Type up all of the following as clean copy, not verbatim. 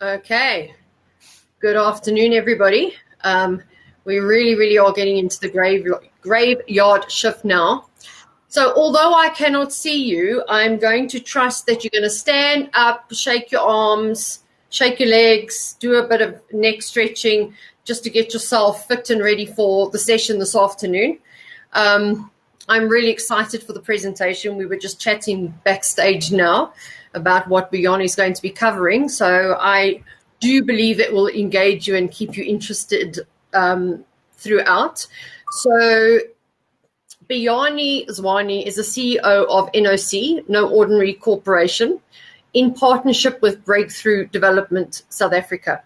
Okay. Good afternoon, everybody. We really are getting into the graveyard shift now. So although I cannot see you, I'm going to trust that you're going to stand up, shake your arms, shake your legs, do a bit of neck stretching just to get yourself fit and ready for the session this afternoon. I'm really excited for the presentation. We were just chatting backstage now about what Buyani is going to be covering. So I do believe it will engage you and keep you interested throughout. So Buyani Zwane is the CEO of NOC, No Ordinary Corporation, in partnership with Breakthrough Development South Africa.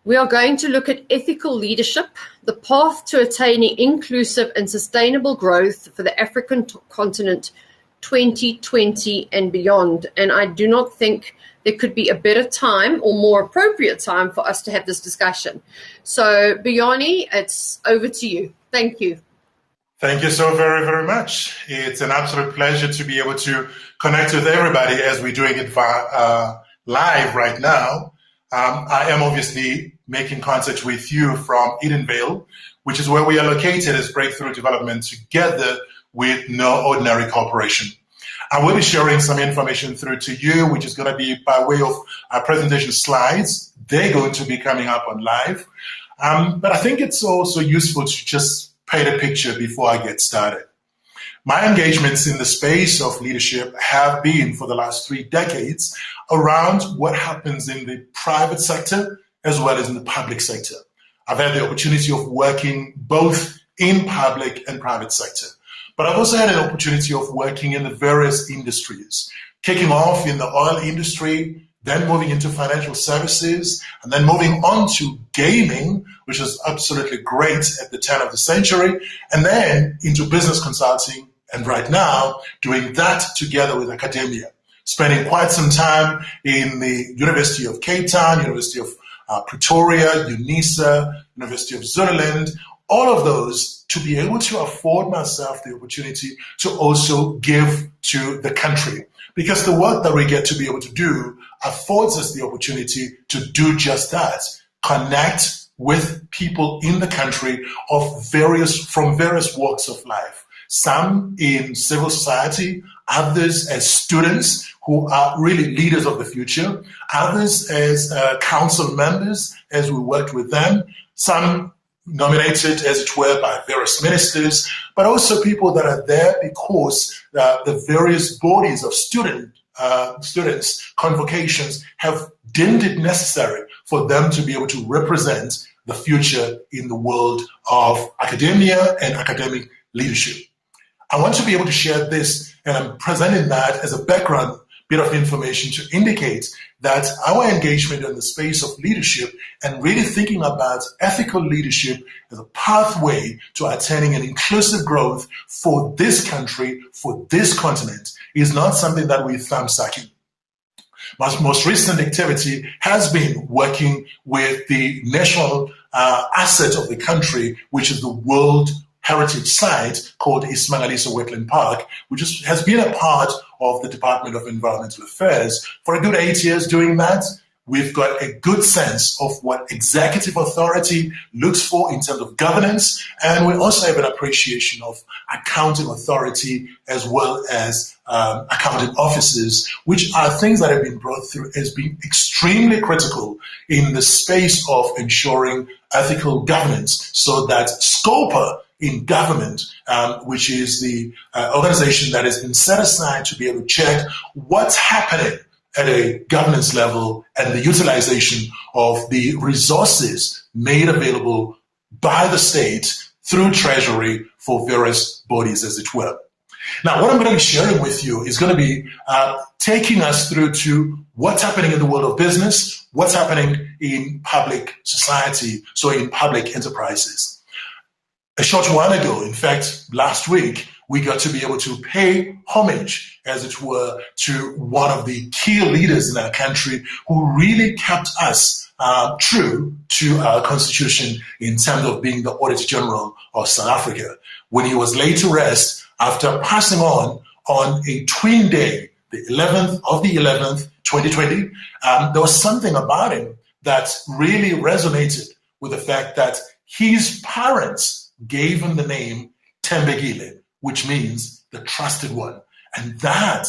We are going to look at ethical leadership, the path to attaining inclusive and sustainable growth for the African continent 2020 and beyond. And I do not think there could be a better time or more appropriate time for us to have this discussion. So, Buyani, it's over to you. Thank you. Thank you so very much. It's an absolute pleasure to be able to connect with everybody as we're doing it live right now. I am obviously making contact with you from Edenvale, which is where we are located as Breakthrough Development together with No Ordinary Corporation. I will be sharing some information through to you, which is going to be by way of our presentation slides. They're going to be coming up on live. But I think it's also useful to just paint a picture before I get started. My engagements in the space of leadership have been for the last 3 decades around what happens in the private sector as well as in the public sector. I've had the opportunity of working both in public and private sector, but I've also had an opportunity of working in the various industries, kicking off in the oil industry, then moving into financial services, and then moving on to gaming, which was absolutely great at the turn of the century, and then into business consulting, and right now doing that together with academia, spending quite some time in the University of Cape Town, University of Pretoria, UNISA, University of Zululand, all of those to be able to afford myself the opportunity to also give to the country. Because the work that we get to be able to do affords us the opportunity to do just that, connect with people in the country from various walks of life. Some in civil society, others as students who are really leaders of the future, others as council members as we worked with them, some nominated, as it were, by various ministers, but also people that are there because the various bodies of students' convocations have deemed it necessary for them to be able to represent the future in the world of academia and academic leadership. I want to be able to share this, and I'm presenting that as a background bit of information to indicate that our engagement in the space of leadership and really thinking about ethical leadership as a pathway to attaining an inclusive growth for this country, for this continent, is not something that we're thumb-sucking. My most recent activity has been working with the national asset of the country, which is the World Heritage Site called Ismangaliso Wetland Park, which has been a part of the Department of Environmental Affairs for a good 8 years doing that. We've got a good sense of what executive authority looks for in terms of governance, and we also have an appreciation of accounting authority as well as accounting officers, which are things that have been brought through as being extremely critical in the space of ensuring ethical governance, so that SCOPA in government, which is the organization that has been set aside to be able to check what's happening at a governance level and the utilization of the resources made available by the state through Treasury for various bodies, as it were. Now, what I'm going to be sharing with you is going to be taking us through to what's happening in the world of business, what's happening in public society, so in public enterprises. A short while ago, in fact, last week, we got to be able to pay homage, as it were, to one of the key leaders in our country who really kept us true to our constitution in terms of being the Auditor General of South Africa, when he was laid to rest after passing on a twin day, the 11th of the 11th, 2020, there was something about him that really resonated with the fact that his parents gave him the name Tembegile, which means the trusted one. And that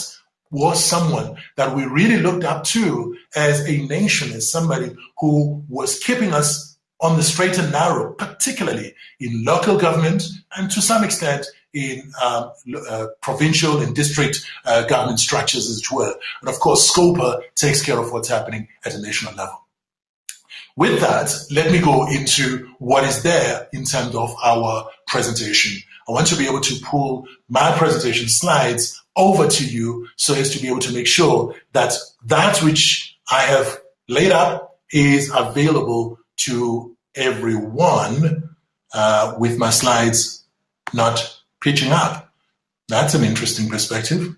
was someone that we really looked up to as a nation, as somebody who was keeping us on the straight and narrow, particularly in local government and to some extent in provincial and district government structures as well. And of course, SCOPA takes care of what's happening at a national level. With that, let me go into what is there in terms of our presentation. I want to be able to pull my presentation slides over to you so as to be able to make sure that that which I have laid up is available to everyone with my slides not pitching up. That's an interesting perspective.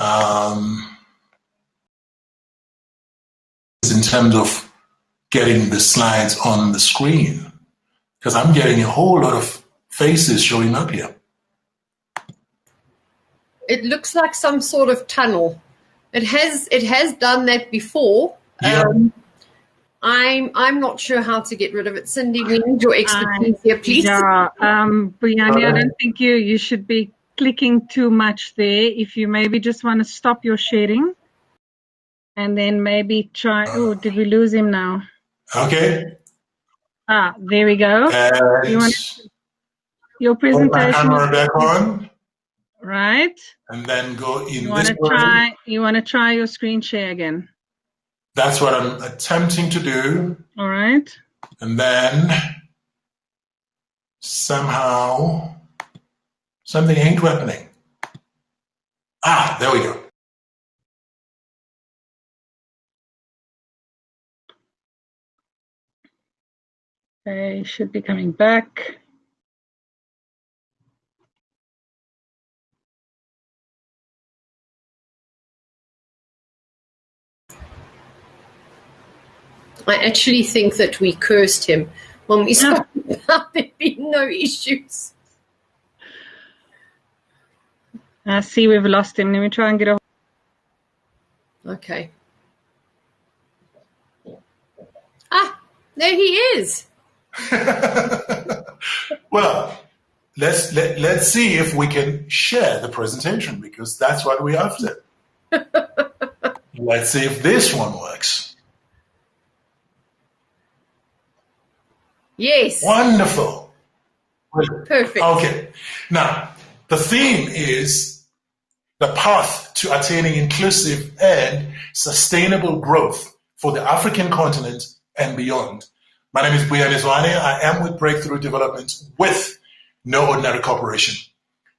In terms of getting the slides on the screen, because I'm getting a whole lot of faces showing up here. It looks like some sort of tunnel. It has done that before. Yeah. I'm not sure how to get rid of it. Cindy, we need your expertise here, please. Yeah, Buyani, I don't think you should be clicking too much there. If you maybe just want to stop your sharing and then maybe try. Oh, did we lose him now? Okay. There we go. Your presentation. Put my camera back on. Right. And then go in you want to try your screen share again. That's what I'm attempting to do. All right. And then somehow something ain't happening. There we go. They should be coming back. I actually think that we cursed him when we spoke about there being no issues. I see we've lost him. Let me try and get over. Okay. There he is. Well, let's see if we can share the presentation, because that's what we're after. Let's see if this one works. Yes. Wonderful. Perfect. Okay. Now, the theme is the path to attaining inclusive and sustainable growth for the African continent and beyond. My name is Buyani Zwane. I am with Breakthrough Development with No Ordinary Corporation.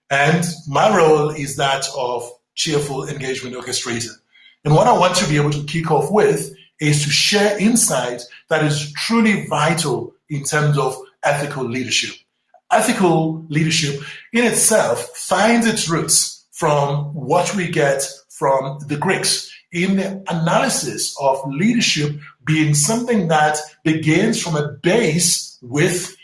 And my role is that of cheerful engagement orchestrator. And what I want to be able to kick off with is to share insight that is truly vital in terms of ethical leadership. Ethical leadership in itself finds its roots from what we get from the Greeks in the analysis of leadership being something that begins from a base with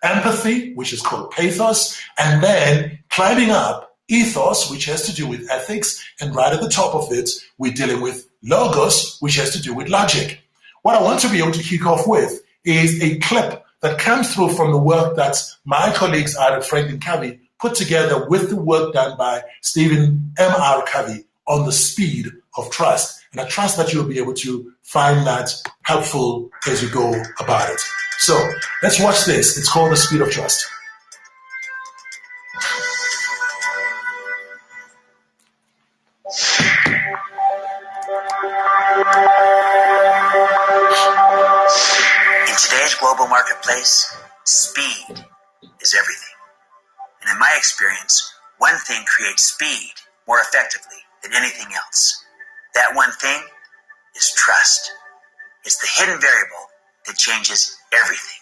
empathy, which is called pathos, and then climbing up ethos, which has to do with ethics, and right at the top of it, we're dealing with logos, which has to do with logic. What I want to be able to kick off with is a clip that comes through from the work that my colleagues out at Franklin Covey put together with the work done by Stephen M.R. Covey on the speed of trust. And I trust that you'll be able to find that helpful as you go about it. So let's watch this. It's called The Speed of Trust. In today's global marketplace, speed is everything. And in my experience, one thing creates speed more effectively than anything else. That one thing is trust. It's the hidden variable that changes everything.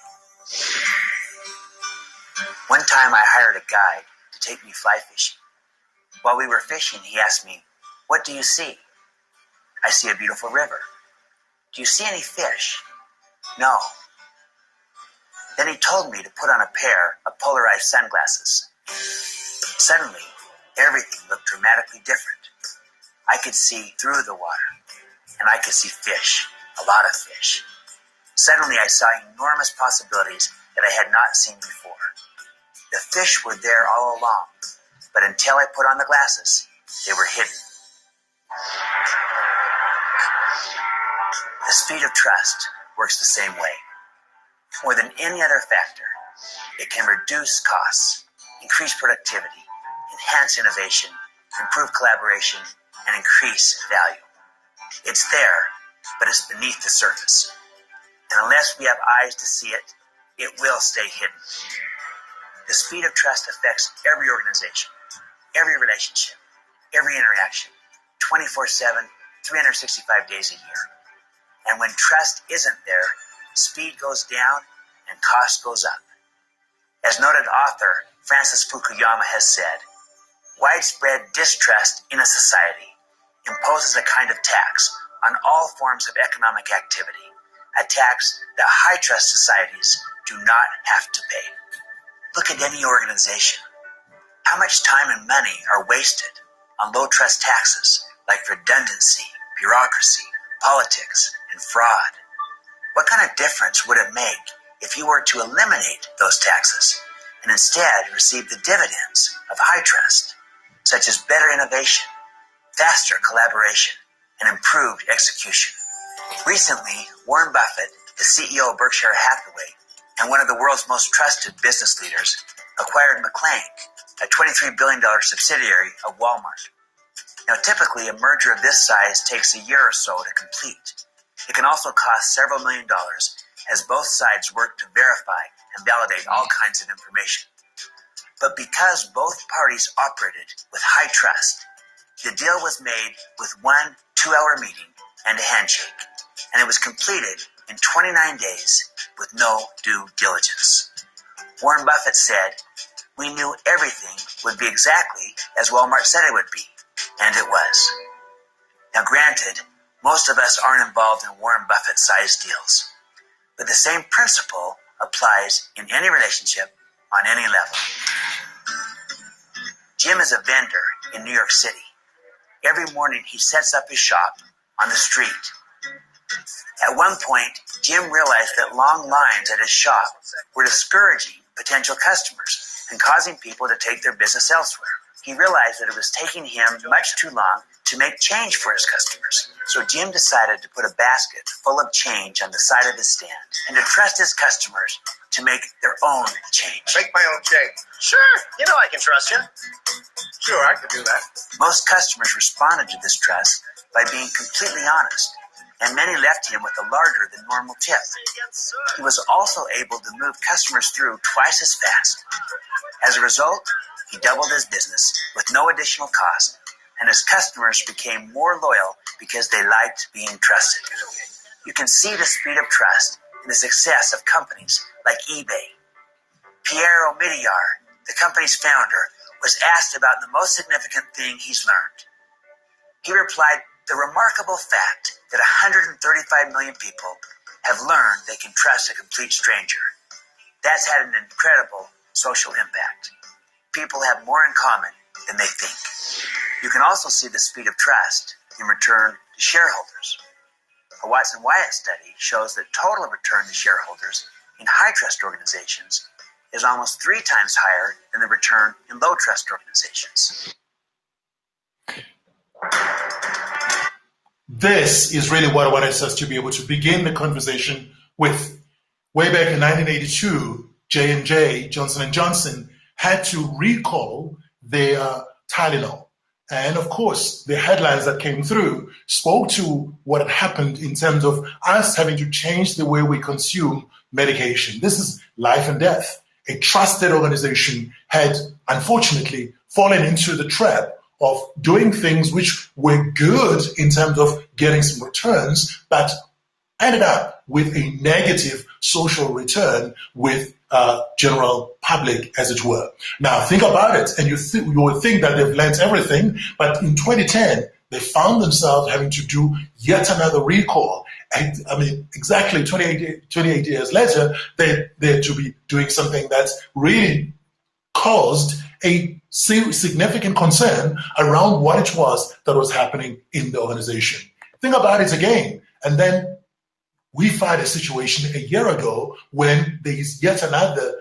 One time I hired a guide to take me fly fishing. While we were fishing, he asked me, "What do you see?" "I see a beautiful river." "Do you see any fish?" "No." Then he told me to put on a pair of polarized sunglasses. Suddenly, everything looked dramatically different. I could see through the water, and I could see fish, a lot of fish. Suddenly I saw enormous possibilities that I had not seen before. The fish were there all along, but until I put on the glasses, they were hidden. The speed of trust works the same way. More than any other factor, it can reduce costs, increase productivity, enhance innovation, improve collaboration, and increase value. It's there, but it's beneath the surface. And unless we have eyes to see it, it will stay hidden. The speed of trust affects every organization, every relationship, every interaction, 24/7, 365 days a year. And when trust isn't there, speed goes down and cost goes up. As noted author Francis Fukuyama has said, widespread distrust in a society imposes a kind of tax on all forms of economic activity, a tax that high-trust societies do not have to pay. Look at any organization. How much time and money are wasted on low-trust taxes like redundancy, bureaucracy, politics, and fraud? What kind of difference would it make if you were to eliminate those taxes and instead receive the dividends of high trust, such as better innovation, faster collaboration, and improved execution? Recently, Warren Buffett, the CEO of Berkshire Hathaway and one of the world's most trusted business leaders, acquired McLane, a $23 billion subsidiary of Walmart. Now, typically, a merger of this size takes a year or so to complete. It can also cost several $1 million as both sides work to verify and validate all kinds of information. But because both parties operated with high trust, the deal was made with one 2-hour meeting and a handshake, and it was completed in 29 days with no due diligence. Warren Buffett said, "We knew everything would be exactly as Walmart said it would be," and it was. Now granted, most of us aren't involved in Warren Buffett-sized deals, but the same principle applies in any relationship on any level. Jim is a vendor in New York City. Every morning he sets up his shop on the street. At one point, Jim realized that long lines at his shop were discouraging potential customers and causing people to take their business elsewhere. He realized that it was taking him much too long to make change for his customers. So Jim decided to put a basket full of change on the side of his stand and to trust his customers to make their own change. Make my own change. Sure, you know I can trust you. Sure, I can do that. Most customers responded to this trust by being completely honest, and many left him with a larger than normal tip. He was also able to move customers through twice as fast. As a result, he doubled his business with no additional cost, and his customers became more loyal because they liked being trusted. You can see the speed of trust in the success of companies like eBay. Pierre Omidyar, the company's founder, was asked about the most significant thing he's learned. He replied, "The remarkable fact that 135 million people have learned they can trust a complete stranger. That's had an incredible social impact. People have more in common than they think." You can also see the speed of trust in return to shareholders. A Watson-Wyatt study shows that total return to shareholders in high-trust organizations is almost 3 times higher than the return in low-trust organizations. This is really what I wanted us to be able to begin the conversation with. Way back in 1982, J&J, Johnson & Johnson, had to recall their Tylenol. And of course, the headlines that came through spoke to what had happened in terms of us having to change the way we consume medication. This is life and death. A trusted organization had, unfortunately, fallen into the trap of doing things which were good in terms of getting some returns, but ended up with a negative social return with general public, as it were. Now, think about it, and you would think that they've learned everything, but in 2010, they found themselves having to do yet another recall. And, I mean, exactly 28 years later, they're to be doing something that's really caused a significant concern around what it was that was happening in the organization. Think about it again. And then we find a situation a year ago when there is yet another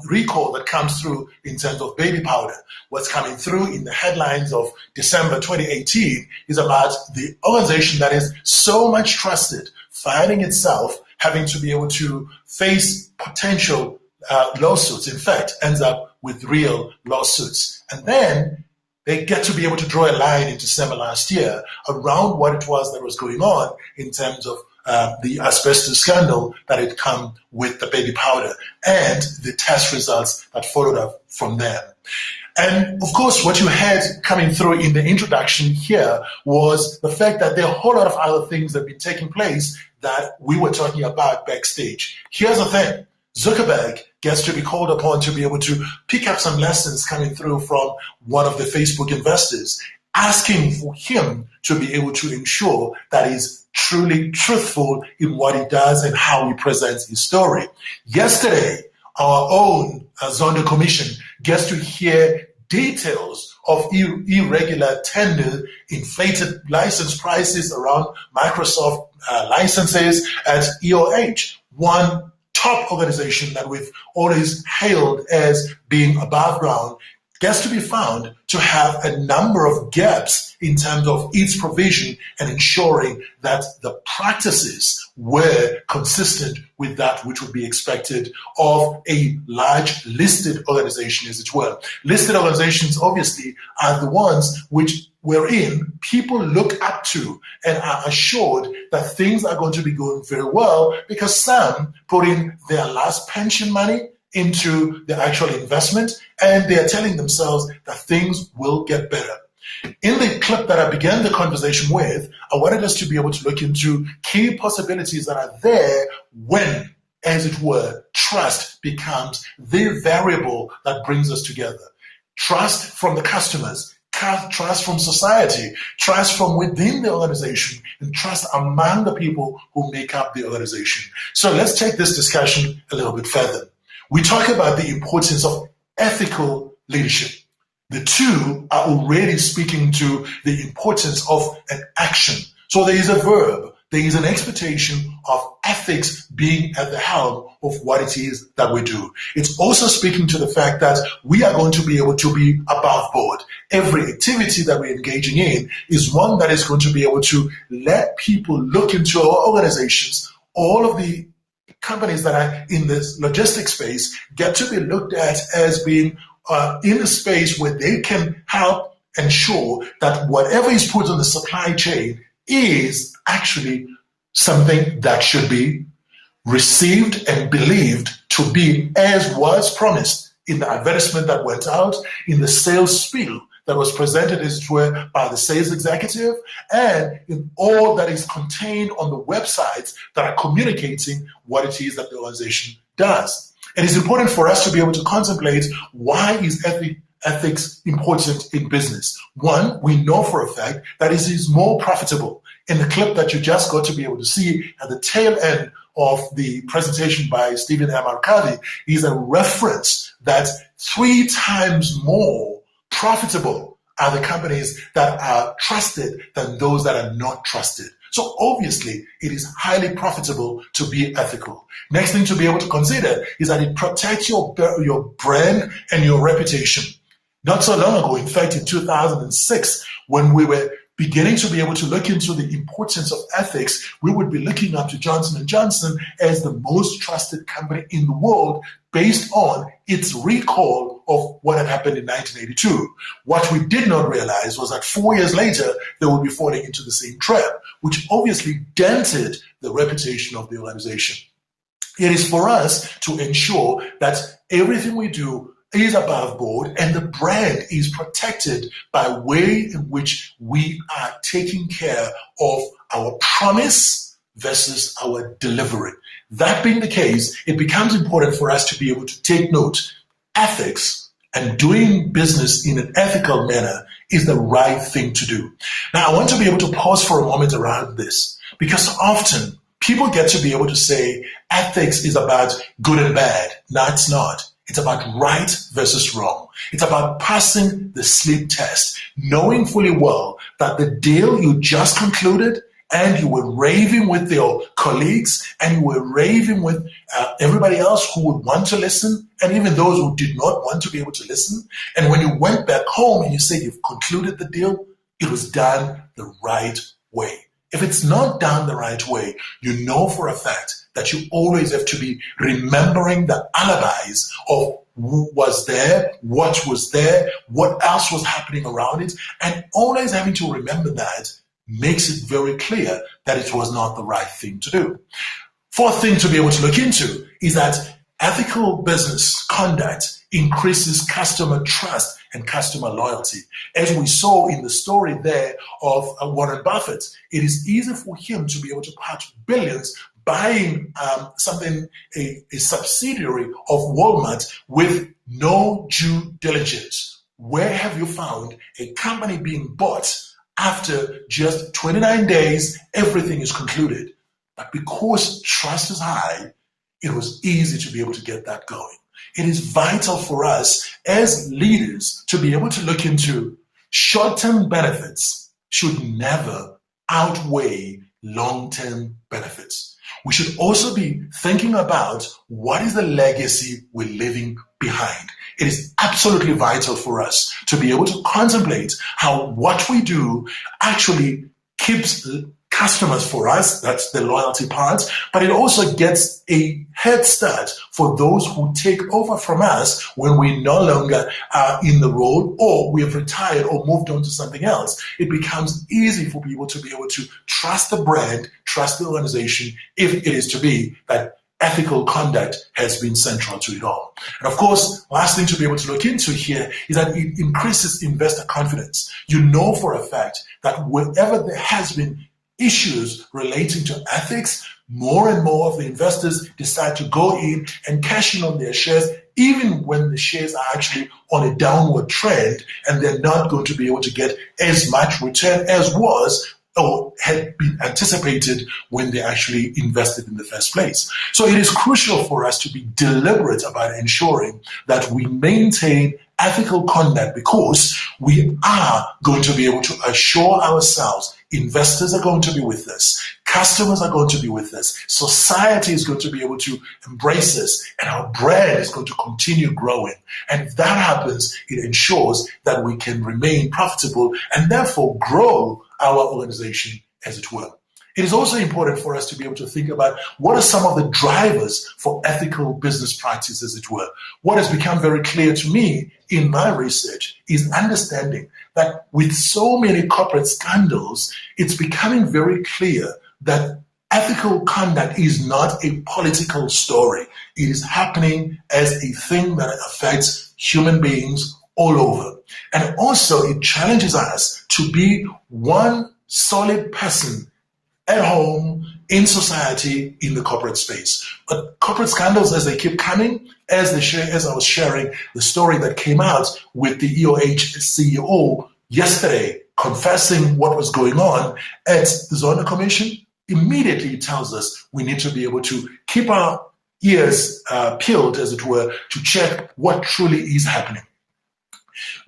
recall that comes through in terms of baby powder. What's coming through in the headlines of December 2018 is about the organization that is so much trusted, finding itself having to be able to face potential lawsuits. In fact, ends up with real lawsuits. And then they get to be able to draw a line in December last year around what it was that was going on in terms of the asbestos scandal that had come with the baby powder and the test results that followed up from there. And of course, what you had coming through in the introduction here was the fact that there are a whole lot of other things that have been taking place that we were talking about backstage. Here's the thing. Zuckerberg gets to be called upon to be able to pick up some lessons coming through from one of the Facebook investors, asking for him to be able to ensure that he's truly truthful in what he does and how he presents his story. Yesterday, our own Zondo Commission gets to hear details of irregular tender, inflated license prices around Microsoft licenses at EOH, one top organization that we've always hailed as being above ground, gets to be found to have a number of gaps in terms of its provision and ensuring that the practices were consistent with that which would be expected of a large listed organization, as it were. Listed organizations obviously are the ones which wherein people look up to and are assured that things are going to be going very well because some put in their last pension money into the actual investment, and they are telling themselves that things will get better. In the clip that I began the conversation with, I wanted us to be able to look into key possibilities that are there when, as it were, trust becomes the variable that brings us together. Trust from the customers, trust from society, trust from within the organization, and trust among the people who make up the organization. So let's take this discussion a little bit further. We talk about the importance of ethical leadership. The two are already speaking to the importance of an action. So there is a verb, there is an expectation of ethics being at the helm of what it is that we do. It's also speaking to the fact that we are going to be able to be above board. Every activity that we're engaging in is one that is going to be able to let people look into our organizations. All of the companies that are in this logistics space get to be looked at as being in a space where they can help ensure that whatever is put on the supply chain is actually something that should be received and believed to be as was promised in the advertisement that went out, in the sales spiel that was presented, as it were, by the sales executive, and in all that is contained on the websites that are communicating what it is that the organization does. It is important for us to be able to contemplate why is ethics important in business. One, we know for a fact that it is more profitable. In the clip that you just got to be able to see at the tail end of the presentation by Stephen M. Arcadi is a reference that 3 times more profitable are the companies that are trusted than those that are not trusted. So obviously, it is highly profitable to be ethical. Next thing to be able to consider is that it protects your brand and your reputation. Not so long ago, in fact, in 2006, when we were beginning to be able to look into the importance of ethics, we would be looking up to Johnson & Johnson as the most trusted company in the world based on its recall of what had happened in 1982. What we did not realize was that 4 years later, they would be falling into the same trap, which obviously dented the reputation of the organization. It is for us to ensure that everything we do is above board and the brand is protected by way in which we are taking care of our promise versus our delivery. That being the case, it becomes important for us to be able to take note. Ethics and doing business in an ethical manner is the right thing to do. Now, I want to be able to pause for a moment around this because often people get to be able to say ethics is about good and bad. No, it's not. It's about right versus wrong. It's about passing the sleep test, knowing fully well that the deal you just concluded and you were raving with your colleagues and you were raving with everybody else who would want to listen and even those who did not want to be able to listen. And when you went back home and you said you've concluded the deal, it was done the right way. If it's not done the right way, you know for a fact that you always have to be remembering the alibis of who was there, what was there, what else was happening around it, and always having to remember that makes it very clear that it was not the right thing to do. Fourth thing to be able to look into is that ethical business conduct increases customer trust and customer loyalty. As we saw in the story there of Warren Buffett, it is easy for him to be able to part billions buying a subsidiary of Walmart with no due diligence. Where have you found a company being bought after just 29 days, everything is concluded? But because trust is high, it was easy to be able to get that going. It is vital for us as leaders to be able to look into short-term benefits should never outweigh long-term benefits. We should also be thinking about what is the legacy we're leaving behind. It is absolutely vital for us to be able to contemplate how what we do actually keeps customers for us, that's the loyalty part, but it also gets a head start for those who take over from us when we no longer are in the role or we have retired or moved on to something else. It becomes easy for people to be able to trust the brand, trust the organization, if it is to be that ethical conduct has been central to it all. And of course, last thing to be able to look into here is that it increases investor confidence. You know for a fact that wherever there has been issues relating to ethics, more and more of the investors decide to go in and cash in on their shares, even when the shares are actually on a downward trend and they're not going to be able to get as much return as was or had been anticipated when they actually invested in the first place. So it is crucial for us to be deliberate about ensuring that we maintain ethical conduct because we are going to be able to assure ourselves investors are going to be with us, customers are going to be with us, society is going to be able to embrace us, and our brand is going to continue growing. And if that happens, it ensures that we can remain profitable and therefore grow our organization, as it were. It is also important for us to be able to think about what are some of the drivers for ethical business practice, as it were. What has become very clear to me in my research is understanding that with so many corporate scandals, it's becoming very clear that ethical conduct is not a political story. It is happening as a thing that affects human beings all over. And also it challenges us to be one solid person at home, in society, in the corporate space. But corporate scandals, as they keep coming, as I was sharing the story that came out with the EOH CEO yesterday, confessing what was going on at the Zwane Commission, immediately it tells us we need to be able to keep our ears peeled, as it were, to check what truly is happening.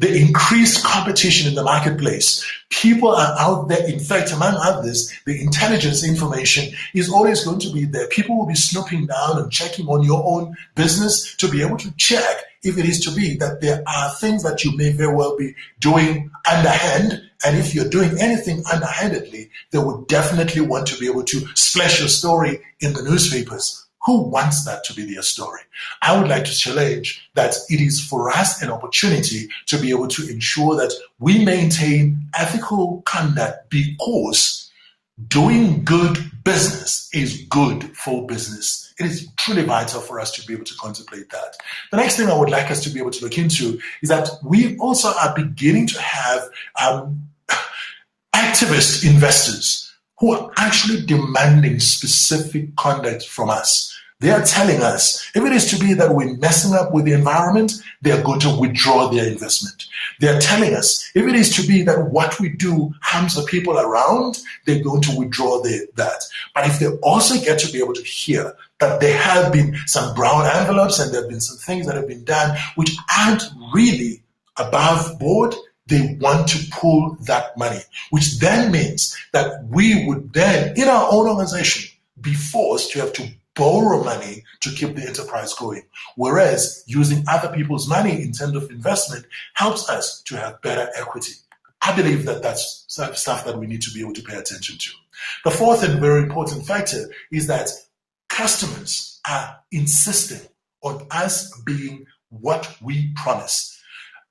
The increased competition in the marketplace. People are out there. In fact, among others, the intelligence information is always going to be there. People will be snooping down and checking on your own business to be able to check if it is to be that there are things that you may very well be doing underhand. And if you're doing anything underhandedly, they would definitely want to be able to splash your story in the newspapers. Who wants that to be their story? I would like to challenge that it is for us an opportunity to be able to ensure that we maintain ethical conduct because doing good business is good for business. It is truly vital for us to be able to contemplate that. The next thing I would like us to be able to look into is that we also are beginning to have activist investors who are actually demanding specific conduct from us. They are telling us, if it is to be that we're messing up with the environment, they are going to withdraw their investment. They are telling us, if it is to be that what we do harms the people around, they're going to withdraw that. But if they also get to be able to hear that there have been some brown envelopes and there have been some things that have been done which aren't really above board. They want to pull that money, which then means that we would then, in our own organization, be forced to have to borrow money to keep the enterprise going. Whereas using other people's money in terms of investment helps us to have better equity. I believe that that's stuff that we need to be able to pay attention to. The fourth and very important factor is that customers are insisting on us being what we promise.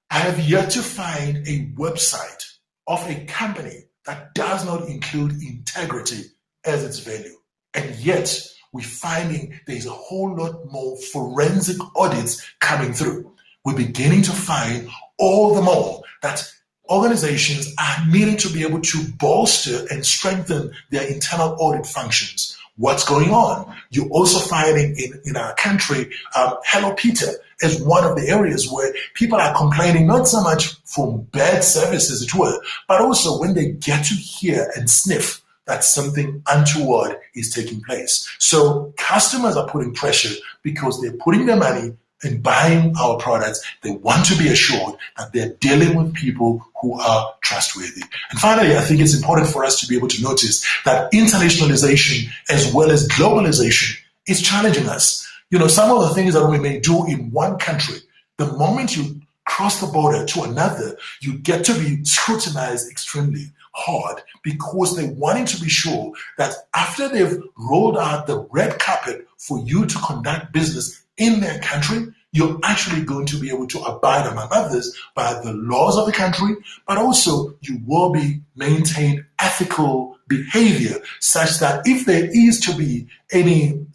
I have yet to find a website of a company that does not include integrity as its value. And yet, we're finding there's a whole lot more forensic audits coming through. We're beginning to find all the more that organizations are needing to be able to bolster and strengthen their internal audit functions. What's going on? You're also finding in our country, Hello Peter is one of the areas where people are complaining not so much from bad service, as it were, but also when they get to hear and sniff that something untoward is taking place. So customers are putting pressure because they're putting their money in buying our products. They want to be assured that they're dealing with people who are trustworthy. And finally, I think it's important for us to be able to notice that internationalization as well as globalization is challenging us. You know, some of the things that we may do in one country, the moment you cross the border to another, you get to be scrutinized extremely hard because they wanting to be sure that after they've rolled out the red carpet for you to conduct business in their country, you're actually going to be able to abide, among others, by the laws of the country, but also you will be maintain ethical behavior such that if there is to be any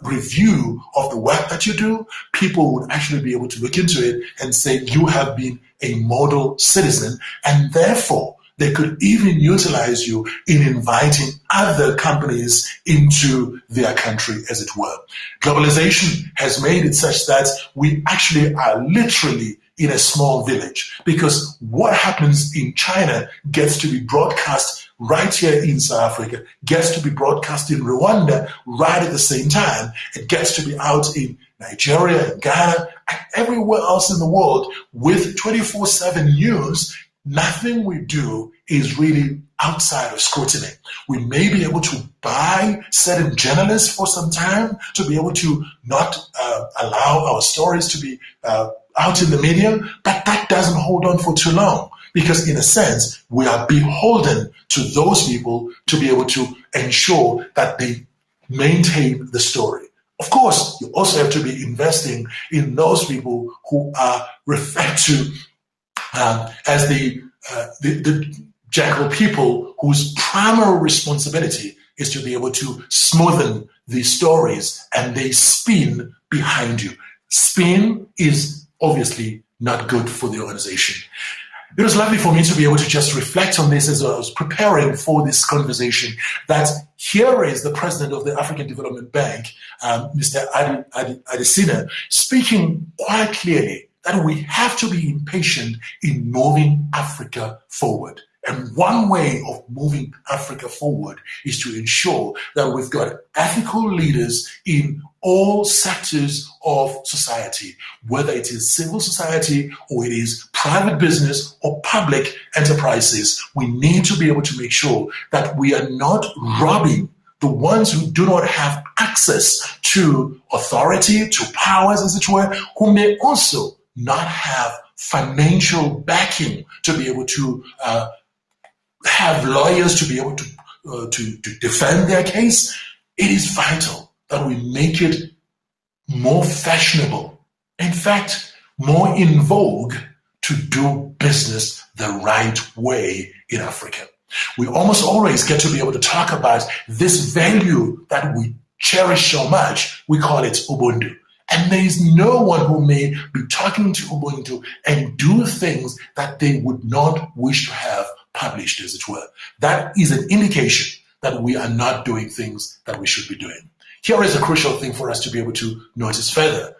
review of the work that you do, people would actually be able to look into it and say you have been a model citizen, and therefore they could even utilize you in inviting other companies into their country, as it were. Globalization has made it such that we actually are literally in a small village, because what happens in China gets to be broadcast right here in South Africa, gets to be broadcast in Rwanda right at the same time. It gets to be out in Nigeria, and Ghana, and everywhere else in the world with 24/7 news. Nothing we do is really outside of scrutiny. We may be able to buy certain journalists for some time to be able to not allow our stories to be out in the media, but that doesn't hold on for too long, because in a sense, we are beholden to those people to be able to ensure that they maintain the story. Of course, you also have to be investing in those people who are referred to as the jackal people, whose primary responsibility is to be able to smoothen the stories and they spin behind you. Spin is obviously not good for the organization. It was lovely for me to be able to just reflect on this as I was preparing for this conversation, that here is the president of the African Development Bank, Mr. Adesina, speaking quite clearly that we have to be impatient in moving Africa forward. And one way of moving Africa forward is to ensure that we've got ethical leaders in all sectors of society, whether it is civil society or it is private business or public enterprises. We need to be able to make sure that we are not robbing the ones who do not have access to authority, to powers, as it were, who may also not have financial backing to be able to have lawyers to be able to defend their case. It is vital that we make it more fashionable, in fact, more in vogue, to do business the right way in Africa. We almost always get to be able to talk about this value that we cherish so much. We call it Ubuntu. And there is no one who may be talking to Ubuntu and do things that they would not wish to have published, as it were. That is an indication that we are not doing things that we should be doing. Here is a crucial thing for us to be able to notice further.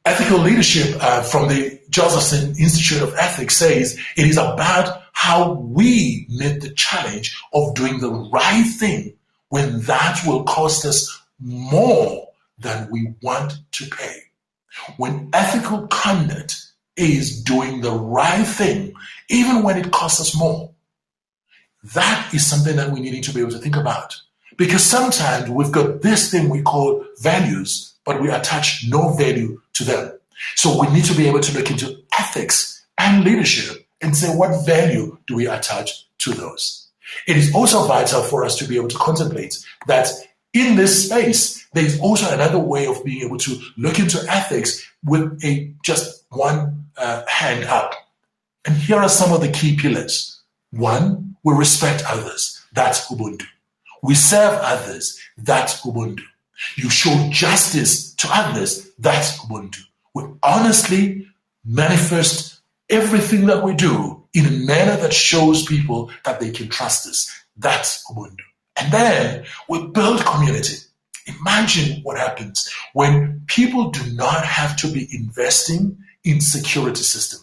Ethical leadership from the Josephson Institute of Ethics says it is about how we meet the challenge of doing the right thing when that will cost us more than we want to pay. When ethical conduct is doing the right thing, even when it costs us more, that is something that we need to be able to think about. Because sometimes we've got this thing we call values, but we attach no value to them. So we need to be able to look into ethics and leadership and say, what value do we attach to those? It is also vital for us to be able to contemplate that in this space, there is also another way of being able to look into ethics with just one hand up. And here are some of the key pillars. One, we respect others. That's Ubuntu. We serve others. That's Ubuntu. You show justice to others. That's Ubuntu. We honestly manifest everything that we do in a manner that shows people that they can trust us. That's Ubuntu. And then we build community. Imagine what happens when people do not have to be investing in security system.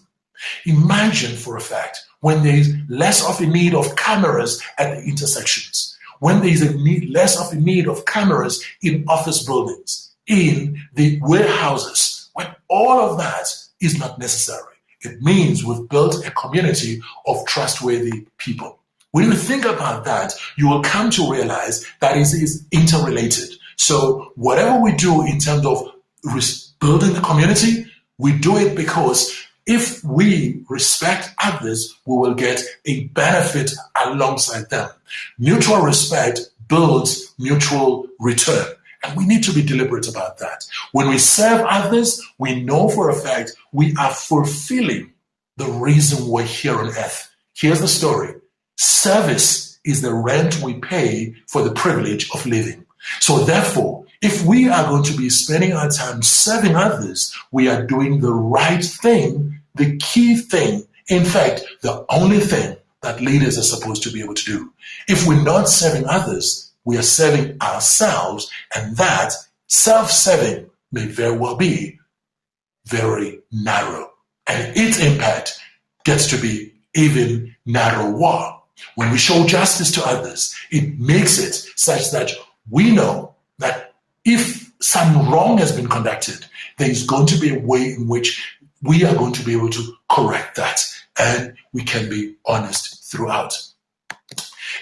Imagine for a fact when there is less of a need of cameras at the intersections, when there is less of a need of cameras in office buildings, in the warehouses, when all of that is not necessary. It means we've built a community of trustworthy people. When you think about that, you will come to realize that it is interrelated. So whatever we do in terms of building the community, we do it because if we respect others, we will get a benefit alongside them. Mutual respect builds mutual return. And we need to be deliberate about that. When we serve others, we know for a fact we are fulfilling the reason we're here on earth. Here's the story. Service is the rent we pay for the privilege of living. So therefore, if we are going to be spending our time serving others, we are doing the right thing, the key thing, in fact, the only thing that leaders are supposed to be able to do. If we're not serving others, we are serving ourselves, and that self-serving may very well be very narrow. And its impact gets to be even narrower. When we show justice to others, it makes it such that we know that if some wrong has been conducted, there is going to be a way in which we are going to be able to correct that, and we can be honest throughout.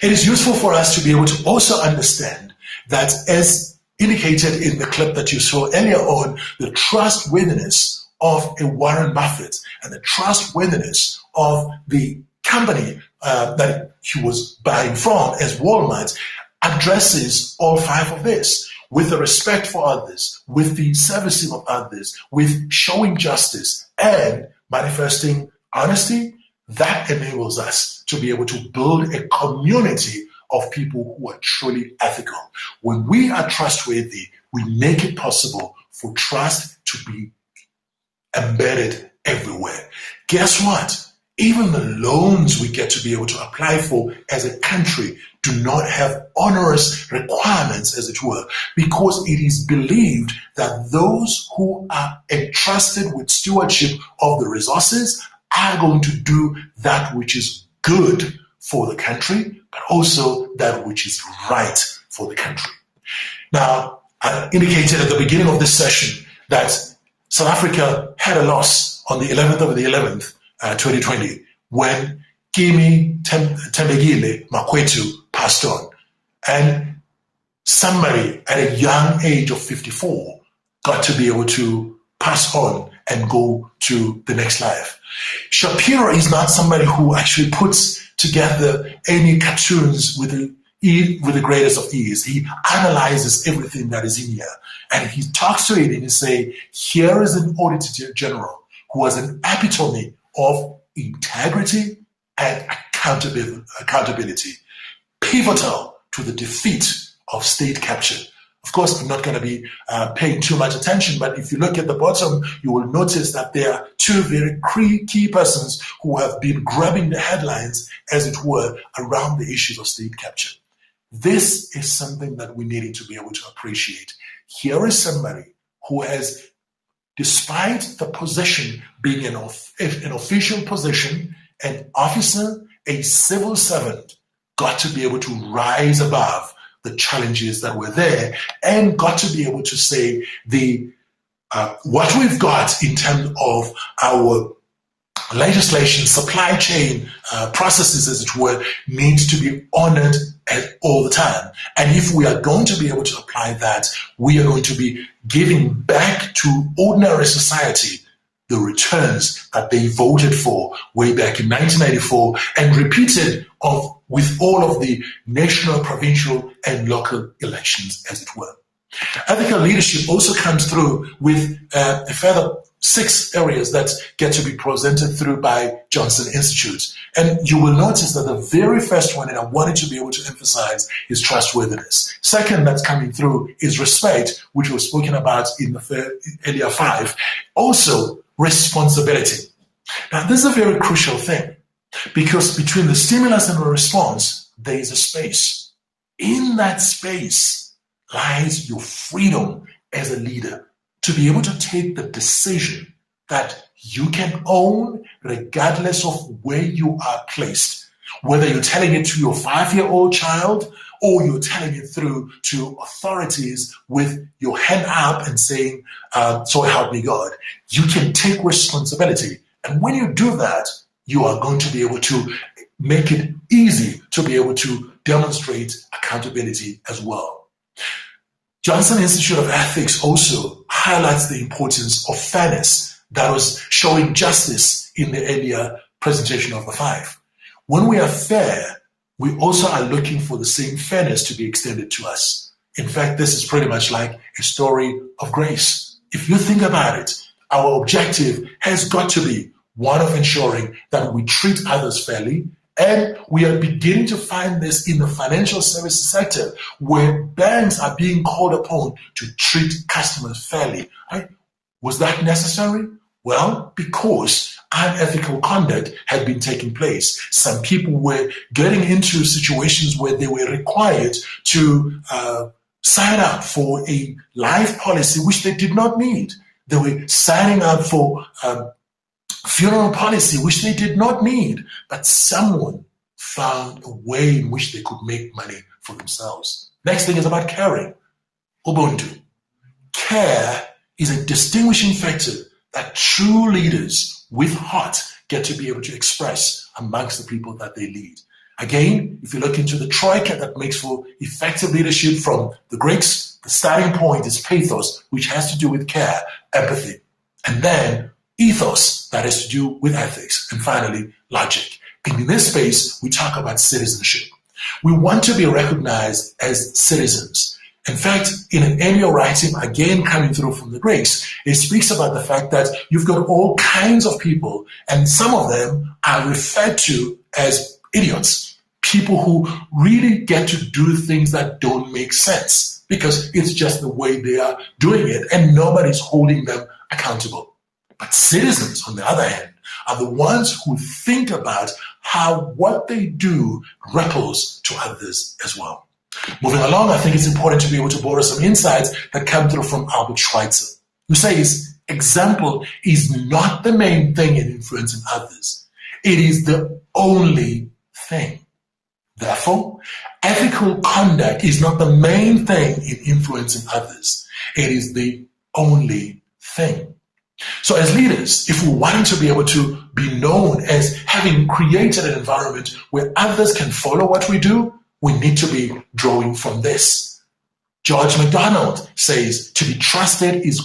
It is useful for us to be able to also understand that, as indicated in the clip that you saw earlier on, the trustworthiness of a Warren Buffett and the trustworthiness of the company that he was buying from as Walmart addresses all five of this, with the respect for others, with the servicing of others, with showing justice and manifesting honesty. That enables us to be able to build a community of people who are truly ethical. When we are trustworthy, we make it possible for trust to be embedded everywhere. Guess what? Even the loans we get to be able to apply for as a country do not have onerous requirements, as it were, because it is believed that those who are entrusted with stewardship of the resources are going to do that which is good for the country, but also that which is right for the country. Now, I indicated at the beginning of this session that South Africa had a loss on the 11th of the 11th, 2020, when Kimi Tembegile Makwetu passed on. And somebody at a young age of 54 got to be able to pass on and go to the next life. Shapiro is not somebody who actually puts together any cartoons with the greatest of ease. He analyzes everything that is in here, and he talks to it and he say, here is an Auditor General who was an epitome of integrity and accountability, pivotal to the defeat of state capture. Of course, I'm not going to be paying too much attention, but if you look at the bottom, you will notice that there are two very key persons who have been grabbing the headlines, as it were, around the issues of state capture. This is something that we needed to be able to appreciate. Here is somebody who has, despite the position being an official position, an officer, a civil servant, got to be able to rise above the challenges that were there, and got to be able to say what we've got in terms of our legislation, supply chain processes, as it were, needs to be honored all the time. And if we are going to be able to apply that, we are going to be giving back to ordinary society the returns that they voted for way back in 1994 and repeated with all of the national, provincial, and local elections, as it were. Ethical leadership also comes through with a further 6 areas that get to be presented through by Johnson Institute. And you will notice that the very first one, and I wanted to be able to emphasize, is trustworthiness. Second that's coming through is respect, which was spoken about in the earlier 5. Also, responsibility. Now, this is a very crucial thing, because between the stimulus and the response, there is a space. In that space lies your freedom as a leader to be able to take the decision that you can own regardless of where you are placed. Whether you're telling it to your 5-year-old child or you're telling it through to authorities with your hand up and saying, so help me God, you can take responsibility. And when you do that, you are going to be able to make it easy to be able to demonstrate accountability as well. Johnson Institute of Ethics also highlights the importance of fairness that was showing justice in the earlier presentation of the 5. When we are fair, we also are looking for the same fairness to be extended to us. In fact, this is pretty much like a story of grace. If you think about it, our objective has got to be one of ensuring that we treat others fairly. And we are beginning to find this in the financial services sector, where banks are being called upon to treat customers fairly. Right? Was that necessary? Well, because unethical conduct had been taking place. Some people were getting into situations where they were required to sign up for a life policy which they did not need. They were signing up for funeral policy, which they did not need, but someone found a way in which they could make money for themselves. Next thing is about caring. Ubuntu. Care is a distinguishing factor that true leaders with heart get to be able to express amongst the people that they lead. Again, if you look into the troika that makes for effective leadership from the Greeks, the starting point is pathos, which has to do with care, empathy, and then ethos, that has to do with ethics, and finally, logic. And in this space, we talk about citizenship. We want to be recognized as citizens. In fact, in an earlier writing, again coming through from the Greeks, it speaks about the fact that you've got all kinds of people, and some of them are referred to as idiots, people who really get to do things that don't make sense, because it's just the way they are doing it, and nobody's holding them accountable. But citizens, on the other hand, are the ones who think about how what they do ripples to others as well. Moving along, I think it's important to be able to borrow some insights that come through from Albert Schweitzer, who says, example is not the main thing in influencing others. It is the only thing. Therefore, ethical conduct is not the main thing in influencing others. It is the only thing. So as leaders, if we want to be able to be known as having created an environment where others can follow what we do, we need to be drawing from this. George MacDonald says, to be trusted is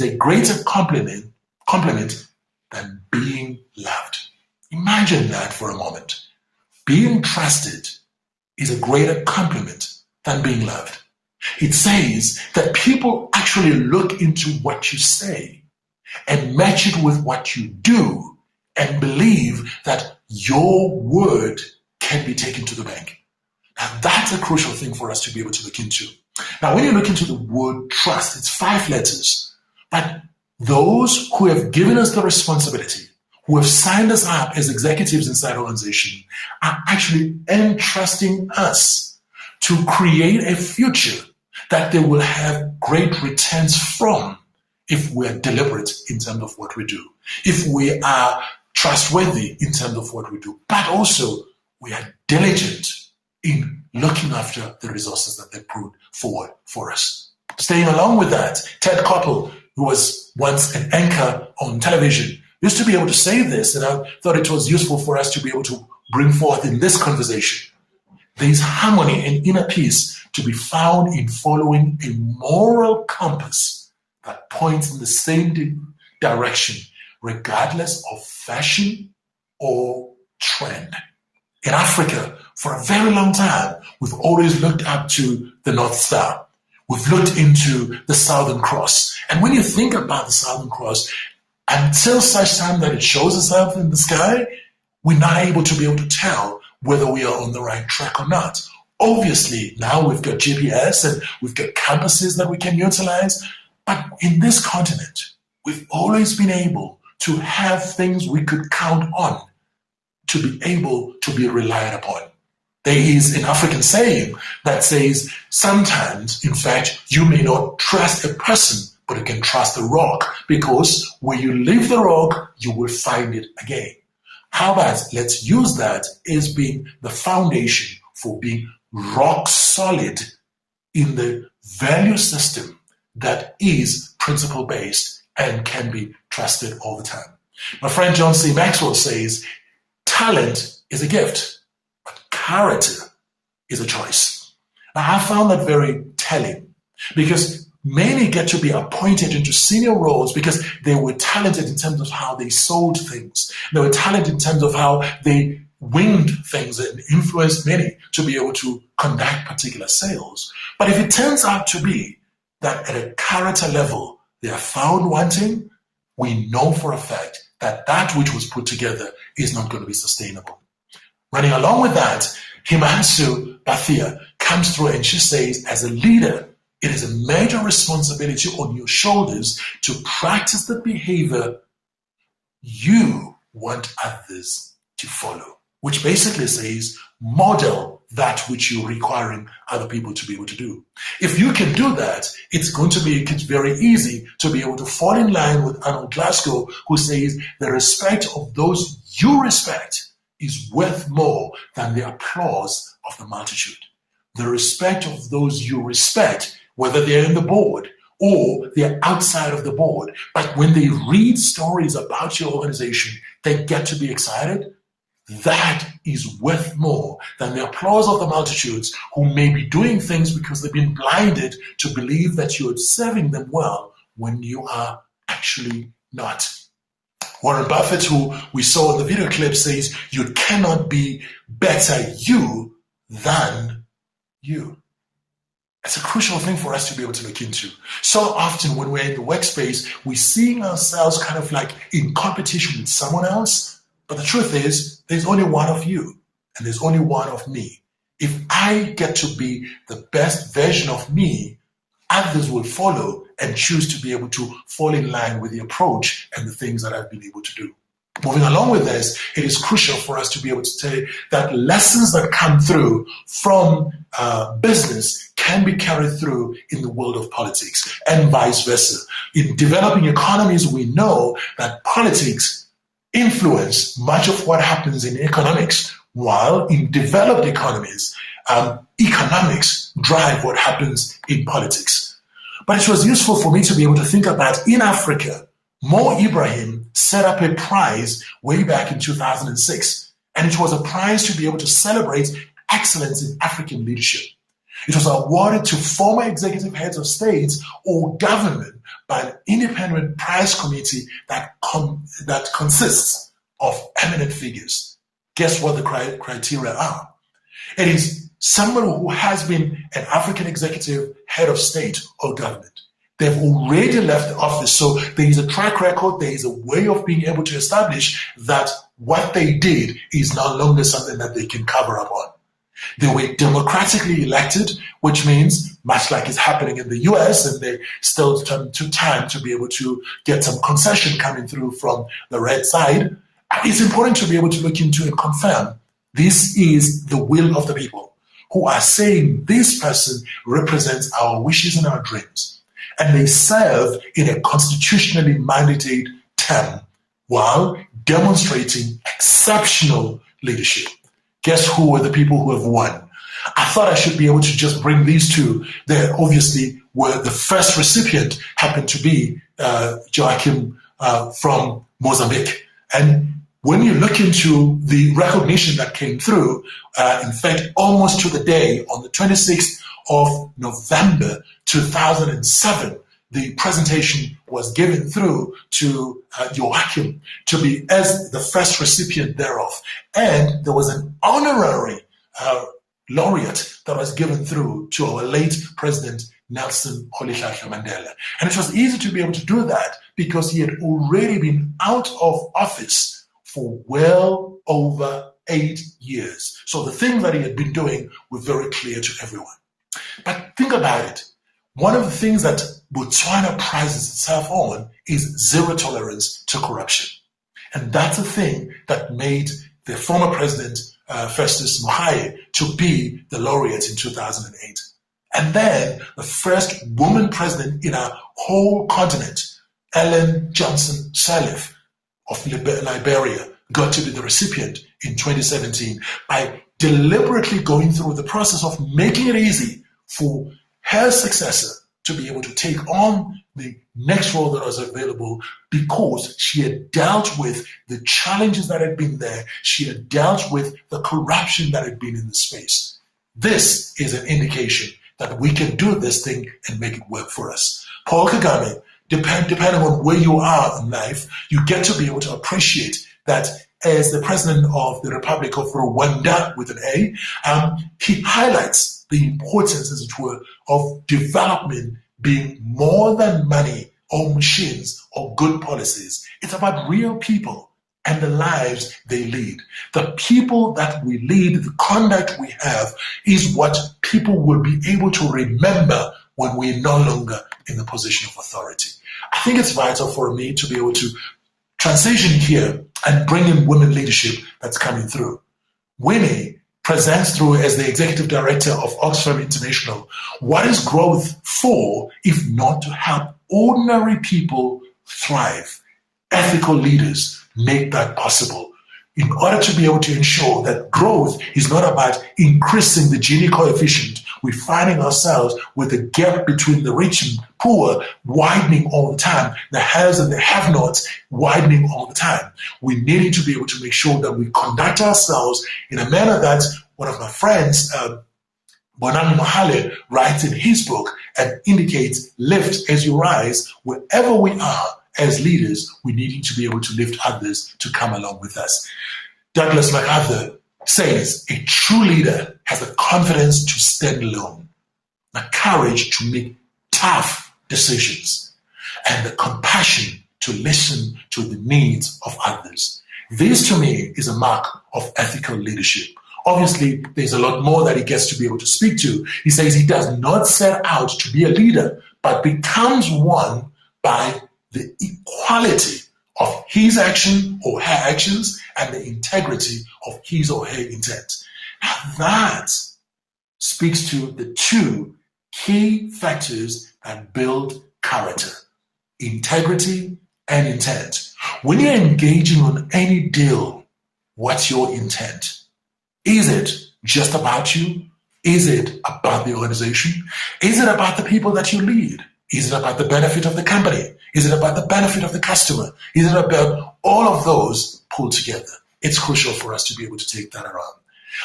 a greater compliment than being loved. Imagine that for a moment. Being trusted is a greater compliment than being loved. It says that people actually look into what you say and match it with what you do and believe that your word can be taken to the bank. Now, that's a crucial thing for us to be able to look into. Now, when you look into the word trust, it's 5 letters. But those who have given us the responsibility, who have signed us up as executives inside our organization, are actually entrusting us to create a future that they will have great returns from if we are deliberate in terms of what we do, if we are trustworthy in terms of what we do, but also we are diligent in looking after the resources that they put forward for us. Staying along with that, Ted Koppel, who was once an anchor on television, used to be able to say this, and I thought it was useful for us to be able to bring forth in this conversation. There is harmony and inner peace to be found in following a moral compass that points in the same direction, regardless of fashion or trend. In Africa, for a very long time, we've always looked up to the North Star. We've looked into the Southern Cross. And when you think about the Southern Cross, until such time that it shows itself in the sky, we're not able to be able to tell whether we are on the right track or not. Obviously, now we've got GPS and we've got compasses that we can utilize. But in this continent, we've always been able to have things we could count on to be able to be relied upon. There is an African saying that says, sometimes, in fact, you may not trust a person, but you can trust the rock, because where you leave the rock, you will find it again. How about let's use that as being the foundation for being rock solid in the value system that is principle-based and can be trusted all the time. My friend John C. Maxwell says, talent is a gift, but character is a choice. Now, I found that very telling, because many get to be appointed into senior roles because they were talented in terms of how they sold things. They were talented in terms of how they winged things and influenced many to be able to conduct particular sales. But if it turns out to be that at a character level they are found wanting, we know for a fact that that which was put together is not going to be sustainable. Running along with that, Himansu Bathia comes through and she says, as a leader, it is a major responsibility on your shoulders to practice the behavior you want others to follow, which basically says model that which you're requiring other people to be able to do. If you can do that, it's going to make it very easy to be able to fall in line with Arnold Glasgow, who says the respect of those you respect is worth more than the applause of the multitude. The respect of those you respect, whether they're in the board or they're outside of the board, but when they read stories about your organization, they get to be excited. That is worth more than the applause of the multitudes who may be doing things because they've been blinded to believe that you're serving them well when you are actually not. Warren Buffett, who we saw in the video clip, says you cannot be better you than you. It's a crucial thing for us to be able to look into. So often when we're in the workspace, we're seeing ourselves kind of like in competition with someone else. But the truth is, there's only one of you and there's only one of me. If I get to be the best version of me, others will follow and choose to be able to fall in line with the approach and the things that I've been able to do. Moving along with this, it is crucial for us to be able to say that lessons that come through from business can be carried through in the world of politics and vice versa. In developing economies, we know that politics influence much of what happens in economics, while in developed economies, economics drive what happens in politics. But it was useful for me to be able to think about, in Africa, Mo Ibrahim set up a prize way back in 2006, and it was a prize to be able to celebrate excellence in African leadership. It was awarded to former executive heads of states or government by an independent prize committee that consists of eminent figures. Guess what the criteria are? It is someone who has been an African executive head of state or government. They've already left the office, so there is a track record, there is a way of being able to establish that what they did is no longer something that they can cover up on. They were democratically elected, which means, much like is happening in the US, and they still took time to be able to get some concession coming through from the red side. It's important to be able to look into and confirm this is the will of the people who are saying this person represents our wishes and our dreams. And they serve in a constitutionally mandated term while demonstrating exceptional leadership. Guess who are the people who have won? I thought I should be able to just bring these two. They obviously were the first recipient, happened to be Joachim from Mozambique. And when you look into the recognition that came through, in fact, almost to the day, on the 26th of November 2007, the presentation was given through to Joachim to be as the first recipient thereof. And there was an honorary laureate that was given through to our late President Nelson Rolihlahla Mandela. And it was easy to be able to do that because he had already been out of office for well over 8 years. So the things that he had been doing were very clear to everyone. But think about it. One of the things that Botswana prides itself on is zero tolerance to corruption. And that's the thing that made the former president, Festus Mogae, to be the laureate in 2008. And then the first woman president in our whole continent, Ellen Johnson Sirleaf of Liberia, got to be the recipient in 2017 by deliberately going through the process of making it easy for her successor to be able to take on the next role that was available because she had dealt with the challenges that had been there. She had dealt with the corruption that had been in the space. This is an indication that we can do this thing and make it work for us. Paul Kagame, depending on where you are in life, you get to be able to appreciate that as the president of the Republic of Rwanda with an A, he highlights the importance, as it were, of development being more than money or machines or good policies. It's about real people and the lives they lead. The people that we lead, the conduct we have, is what people will be able to remember when we're no longer in the position of authority. I think it's vital for me to be able to transition here and bring in women leadership that's coming through. Winnie presents through as the executive director of Oxfam International. What is growth for if not to help ordinary people thrive? Ethical leaders make that possible. In order to be able to ensure that growth is not about increasing the Gini coefficient, we're finding ourselves with the gap between the rich and poor widening all the time, the haves and the have-nots widening all the time. We need to be able to make sure that we conduct ourselves in a manner that one of my friends, Buyani Mohale, writes in his book and indicates, lift as you rise. Wherever we are as leaders, we need to be able to lift others to come along with us. Douglas MacArthur says a true leader has the confidence to stand alone, the courage to make tough decisions, and the compassion to listen to the needs of others. This, to me, is a mark of ethical leadership. Obviously, there's a lot more that he gets to be able to speak to. He says he does not set out to be a leader, but becomes one by the equality of his action or her actions and the integrity of his or her intent. Now that speaks to the two key factors that build character: integrity and intent. When you're engaging on any deal, what's your intent? Is it just about you? Is it about the organization? Is it about the people that you lead? Is it about the benefit of the company? Is it about the benefit of the customer? Is it about all of those pulled together? It's crucial for us to be able to take that around.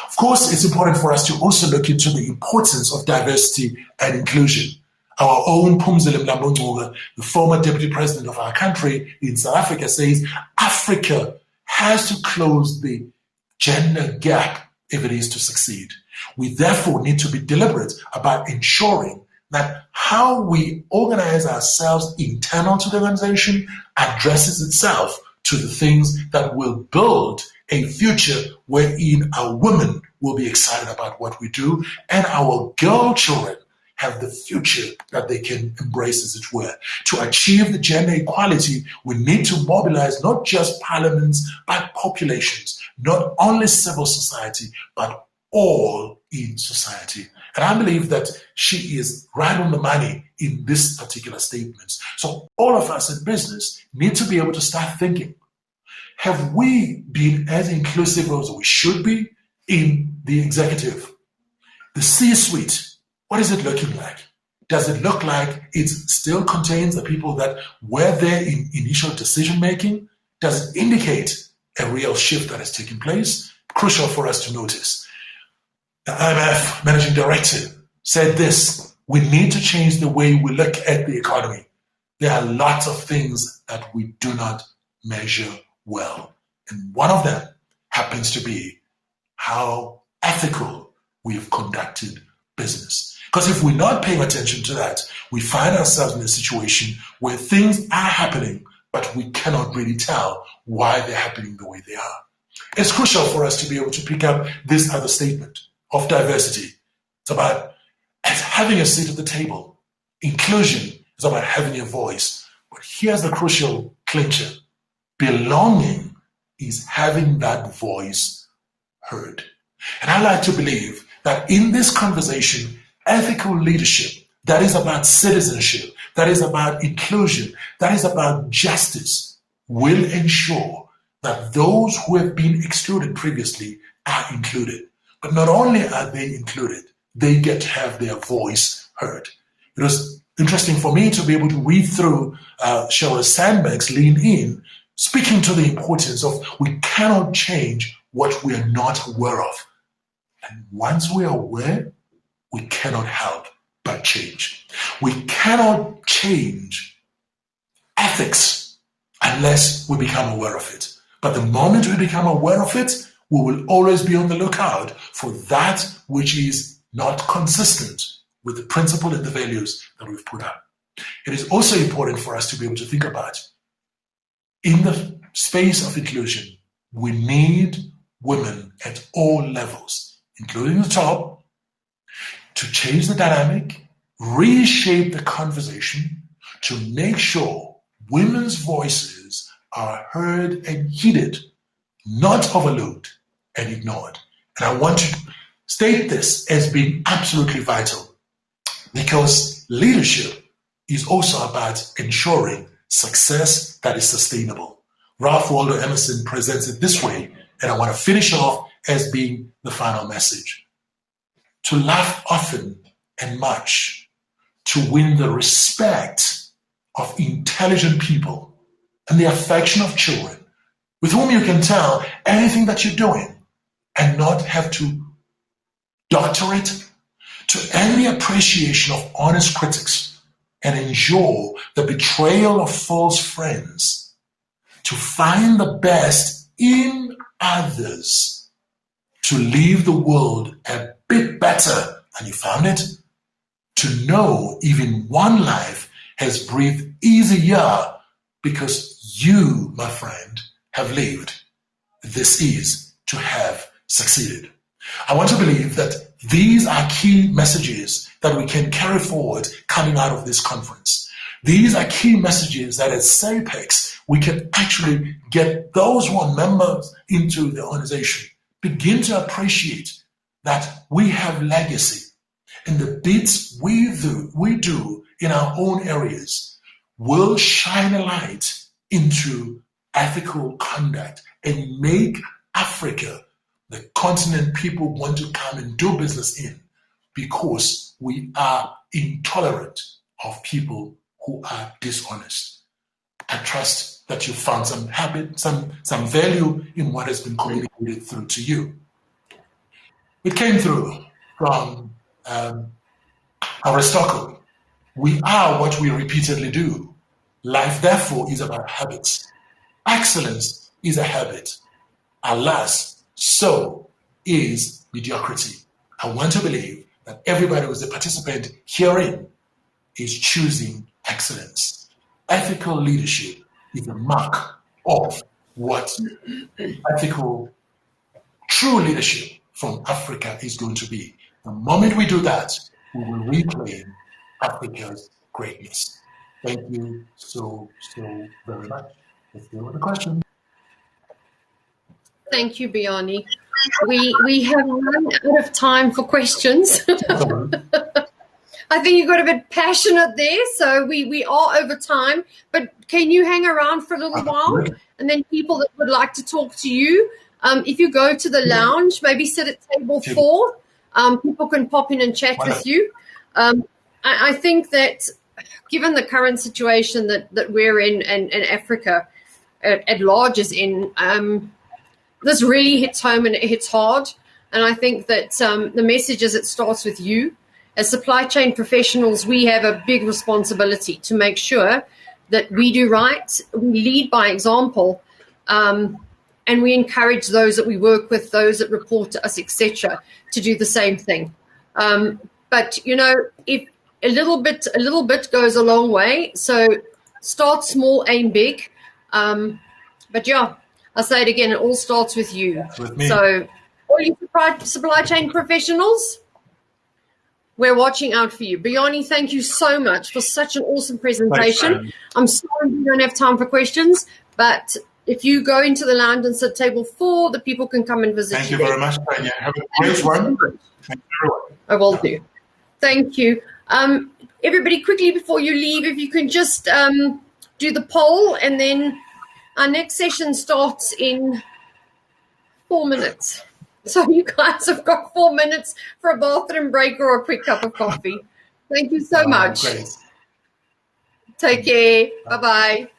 Of course, it's important for us to also look into the importance of diversity and inclusion. Our own Phumzile Mlambo-Ngcuka, the former deputy president of our country in South Africa, says Africa has to close the gender gap if it is to succeed. We therefore need to be deliberate about ensuring that how we organize ourselves internal to the organization addresses itself to the things that will build a future wherein our women will be excited about what we do and our girl children have the future that they can embrace, as it were. To achieve the gender equality, we need to mobilize not just parliaments, but populations, not only civil society, but all in society. And I believe that she is right on the money in this particular statement. So all of us in business need to be able to start thinking, have we been as inclusive as we should be in the executive? The C-suite, what is it looking like? Does it look like it still contains the people that were there in initial decision-making? Does it indicate a real shift that has taken place? Crucial for us to notice. The IMF managing director said this: we need to change the way we look at the economy. There are lots of things that we do not measure well. And one of them happens to be how ethical we have conducted business. Because if we're not paying attention to that, we find ourselves in a situation where things are happening, but we cannot really tell why they're happening the way they are. It's crucial for us to be able to pick up this other statement of diversity. It's about having a seat at the table. Inclusion is about having a voice. But here's the crucial clincher. Belonging is having that voice heard. And I like to believe that in this conversation, ethical leadership, that is about citizenship, that is about inclusion, that is about justice, will ensure that those who have been excluded previously are included. But not only are they included, they get to have their voice heard. It was interesting for me to be able to read through Sheryl Sandberg's Lean In, speaking to the importance of we cannot change what we are not aware of. And once we are aware, we cannot help but change. We cannot change ethics unless we become aware of it. But the moment we become aware of it, we will always be on the lookout for that which is not consistent with the principle and the values that we've put up. It is also important for us to be able to think about, in the space of inclusion, we need women at all levels, including the top, to change the dynamic, reshape the conversation, to make sure women's voices are heard and heeded, not overlooked and ignored. And I want to state this as being absolutely vital, because leadership is also about ensuring success that is sustainable. Ralph Waldo Emerson presents it this way, and I want to finish off as being the final message. To laugh often and much, to win the respect of intelligent people and the affection of children, with whom you can tell anything that you're doing and not have to doctor it, to earn the appreciation of honest critics and endure the betrayal of false friends, to find the best in others, to leave the world a bit better than you found it, to know even one life has breathed easier because you, my friend, have lived. This is to have succeeded. I want to believe that these are key messages that we can carry forward coming out of this conference. These are key messages that at SAPEX we can actually get those who are members into the organization begin to appreciate that we have legacy, and the bits we do in our own areas will shine a light into ethical conduct and make Africa the continent people want to come and do business in, because we are intolerant of people who are dishonest. I trust that you found some habit, some value in what has been communicated through to you. It came through from Aristotle. We are what we repeatedly do. Life, therefore, is about habits. Excellence is a habit. Alas, so is mediocrity. I want to believe that everybody who is a participant herein is choosing excellence. Ethical leadership is a mark of what ethical, true leadership from Africa is going to be. The moment we do that, we will reclaim Africa's greatness. Thank you so very much. Let's deal with the question. Thank you, Buyani. We have run out of time for questions. I think you got a bit passionate there, so we are over time. But can you hang around for a little while? And then people that would like to talk to you, if you go to the lounge, maybe sit at table 4. People can pop in and chat Wonderful. with you. I think that given the current situation that we're in and Africa at large is in, this really hits home and it hits hard. And I think that the message is it starts with you. As supply chain professionals, we have a big responsibility to make sure that we do right, we lead by example, and we encourage those that we work with, those that report to us, etc., to do the same thing. But if a little bit goes a long way. So start small, aim big. But yeah, I'll say it again, it all starts with you. With me. So all you supply chain professionals, we're watching out for you. Buyani, thank you so much for such an awesome presentation. Thanks, I'm sorry we don't have time for questions, but if you go into the lounge and sit table 4, the people can come and visit Thank you. you very much, Tanya. Have a great one. Thank you, everyone. I will do. Thank you. Everybody, quickly before you leave, if you can just do the poll, and then our next session starts in 4 minutes. So you guys have got 4 minutes for a bathroom break or a quick cup of coffee. Thank you so much. Great. Take care. Bye-bye.